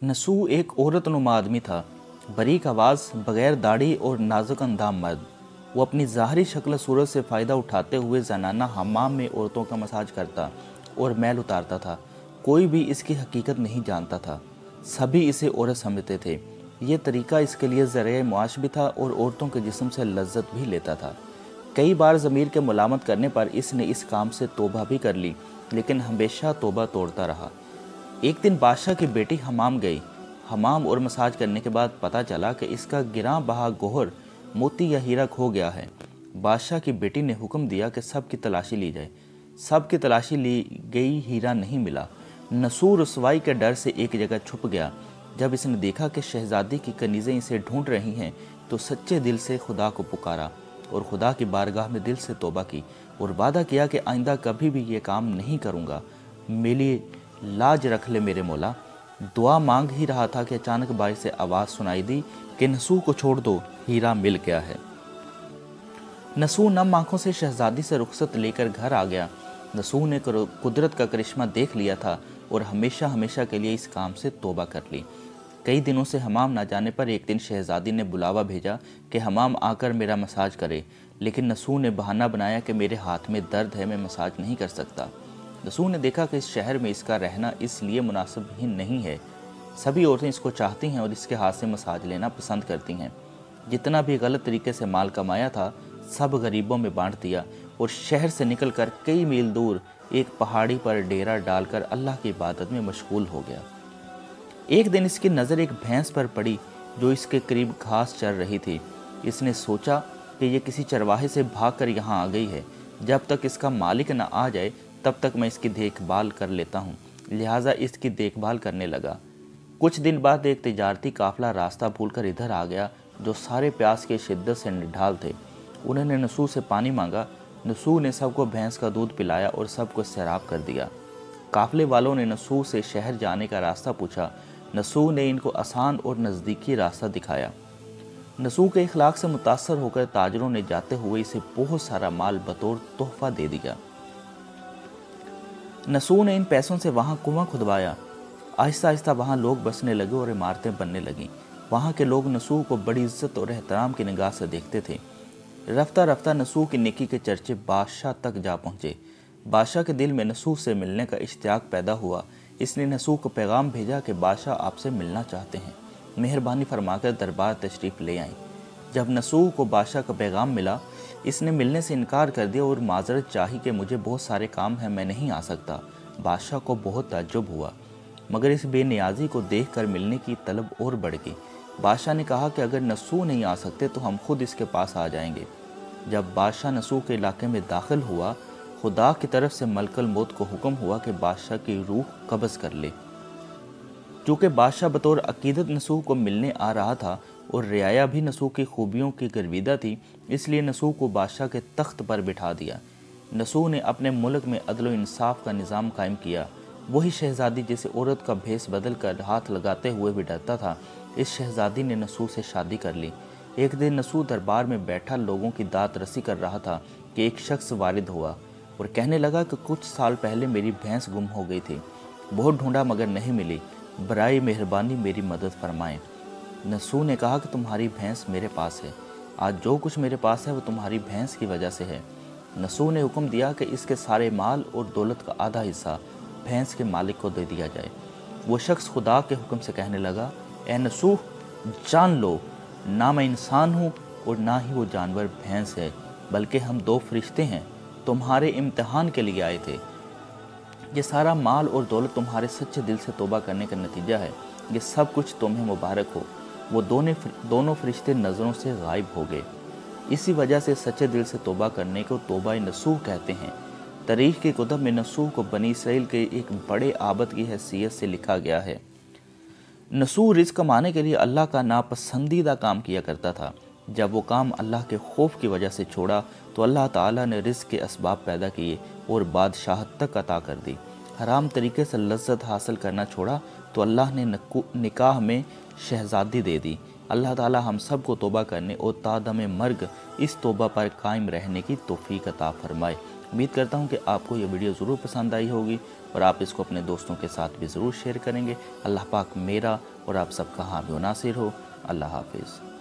नसू एक औरत नुमा आदमी था, बारीक आवाज़, बगैर दाढ़ी और नाजुक अंदाम मर्द। वो अपनी ज़ाहरी शक्ल सूरत से फ़ायदा उठाते हुए ज़नाना हमाम में औरतों का मसाज करता और मैल उतारता था। कोई भी इसकी हकीकत नहीं जानता था, सभी इसे औरत समझते थे। ये तरीका इसके लिए ज़रिए मुआश भी था और औरतों के जिस्म से लज्जत भी लेता था। कई बार ज़मीर के मुलामत करने पर इसने इस काम से तौबा भी कर ली, लेकिन हमेशा तौबा तोड़ता रहा। एक दिन बादशाह की बेटी हमाम गई। हमाम और मसाज करने के बाद पता चला कि इसका गिरां बहा गोहर, मोती या हीरा खो गया है। बादशाह की बेटी ने हुक्म दिया कि सब की तलाशी ली जाए। सब की तलाशी ली गई, हीरा नहीं मिला। नसूर रसवाई के डर से एक जगह छुप गया। जब इसने देखा कि शहजादी की कनीज़ें इसे ढूंढ रही हैं, तो सच्चे दिल से खुदा को पुकारा और खुदा की बारगाह में दिल से तौबा की और वादा किया कि आइंदा कभी भी ये काम नहीं करूँगा। मेरी लाज रख ले मेरे मौला। दुआ मांग ही रहा था कि अचानक बाहर से आवाज़ सुनाई दी कि नसू को छोड़ दो, हीरा मिल गया है। नसू नम आंखों से शहजादी से रुखसत लेकर घर आ गया। नसू ने कुदरत का करिश्मा देख लिया था और हमेशा हमेशा के लिए इस काम से तौबा कर ली। कई दिनों से हमाम ना जाने पर एक दिन शहजादी ने बुलावा भेजा कि हमाम आकर मेरा मसाज करे, लेकिन नसू ने बहाना बनाया कि मेरे हाथ में दर्द है, मैं मसाज नहीं कर सकता। नसू ने देखा कि इस शहर में इसका रहना इसलिए मुनासिब ही नहीं है। सभी औरतें इसको चाहती हैं और इसके हाथ से मसाज लेना पसंद करती हैं। जितना भी गलत तरीके से माल कमाया था, सब गरीबों में बांट दिया और शहर से निकलकर कई मील दूर एक पहाड़ी पर डेरा डालकर अल्लाह की इबादत में मशगूल हो गया। एक दिन इसकी नज़र एक भैंस पर पड़ी जो इसके करीब घास चर रही थी। इसने सोचा कि ये किसी चरवाहे से भागकर यहाँ आ गई है। जब तक इसका मालिक न आ जाए तब तक मैं इसकी देखभाल कर लेता हूँ, लिहाजा इसकी देखभाल करने लगा। कुछ दिन बाद एक तिजारती काफिला रास्ता भूलकर इधर आ गया, जो सारे प्यास के शिद्दत से निढाल थे। उन्होंने नसू से पानी मांगा। नसू ने सबको भैंस का दूध पिलाया और सबको सैराब कर दिया। काफिले वालों ने नसू से शहर जाने का रास्ता पूछा। नसू ने इनको आसान और नज़दीकी रास्ता दिखाया। नसू के इखलाक से मुतासर होकर ताजरों ने जाते हुए इसे बहुत सारा माल बतौर तोहफा दे दिया। नसू ने इन पैसों से वहाँ कुआं खुदवाया। आहिस्ता आहिस्ता वहाँ लोग बसने लगे और इमारतें बनने लगीं। वहाँ के लोग नसू को बड़ी इज्जत और एहतराम की निगाह से देखते थे। रफ्ता रफ्ता नसू की नेकी के चर्चे बादशाह तक जा पहुँचे। बादशाह के दिल में नसू से मिलने का इश्तियाक पैदा हुआ। इसने नसू को पैगाम भेजा कि बादशाह आपसे मिलना चाहते हैं, मेहरबानी फरमाकर दरबार तशरीफ़ ले आएँ। जब नसू को बादशाह का पैगाम मिला, इसने मिलने से इनकार कर दिया और माजरत चाही कि मुझे बहुत सारे काम हैं, मैं नहीं आ सकता। बादशाह को बहुत ताज्जुब हुआ, मगर इस बेनियाजी को देखकर मिलने की तलब और बढ़ गई। बादशाह ने कहा कि अगर नसू नहीं आ सकते तो हम खुद इसके पास आ जाएंगे। जब बादशाह नसू के इलाके में दाखिल हुआ, खुदा की तरफ से मलकल मौत को हुक्म हुआ कि बादशाह की रूह कब्ज़ कर ले। चूँकि बादशाह बतौर अकीदत नसू को मिलने आ रहा था और रियाया भी नसू की खूबियों की गर्विदा थी, इसलिए नसू को बादशाह के तख्त पर बिठा दिया। नसू ने अपने मुल्क में अदल व इंसाफ का निज़ाम कायम किया। वही शहज़ादी जिसे औरत का भेस बदल कर हाथ लगाते हुए भी डरता था, इस शहज़ादी ने नसू से शादी कर ली। एक दिन नसू दरबार में बैठा लोगों की दात रसी कर रहा था कि एक शख्स वारिद हुआ और कहने लगा कि कुछ साल पहले मेरी भैंस गुम हो गई थी, बहुत ढूंढा मगर नहीं मिली, बराए मेहरबानी मेरी मदद फरमाएं। नसू ने कहा कि तुम्हारी भैंस मेरे पास है, आज जो कुछ मेरे पास है वो तुम्हारी भैंस की वजह से है। नसू ने हुक्म दिया कि इसके सारे माल और दौलत का आधा हिस्सा भैंस के मालिक को दे दिया जाए। वो शख्स खुदा के हुक्म से कहने लगा, ए नसू, जान लो, ना मैं इंसान हूँ और ना ही वो जानवर भैंस है, बल्कि हम दो फरिश्ते हैं, तुम्हारे इम्तिहान के लिए आए थे। ये सारा माल और दौलत तुम्हारे सच्चे दिल से तौबा करने का नतीजा है। ये सब कुछ तुम्हें मुबारक हो। वो दोनों फरिश्ते नज़रों से गायब हो गए। इसी वजह से सच्चे दिल से तौबा करने को तौबा नसूह कहते हैं। तारीख़ की कुतुब में नसूह को बनी इसराइल के एक बड़े आबद की हैसियत से लिखा गया है। नसूह रिज़्क़ कमाने के लिए अल्लाह का नापसंदीदा काम किया करता था। जब वो काम अल्लाह के खौफ की वजह से छोड़ा तो अल्लाह ताला ने रिज़्क़ के असबाब पैदा किए और बादशाहत तक अता कर दी। हराम तरीके से लज्जत हासिल करना छोड़ा तो अल्लाह ने निकाह में शहज़ादी दे दी। अल्लाह ताला हम सब को तौबा करने और तादम मर्ग इस तौबा पर कायम रहने की तौफीक अता फरमाए। امید کرتا ہوں کہ آپ کو یہ ویڈیو ضرور پسند آئی ہوگی اور آپ اس کو اپنے دوستوں کے ساتھ بھی ضرور شیئر کریں گے۔ اللہ پاک میرا اور آپ سب کا حامی و ناصر ہو۔ اللہ حافظ۔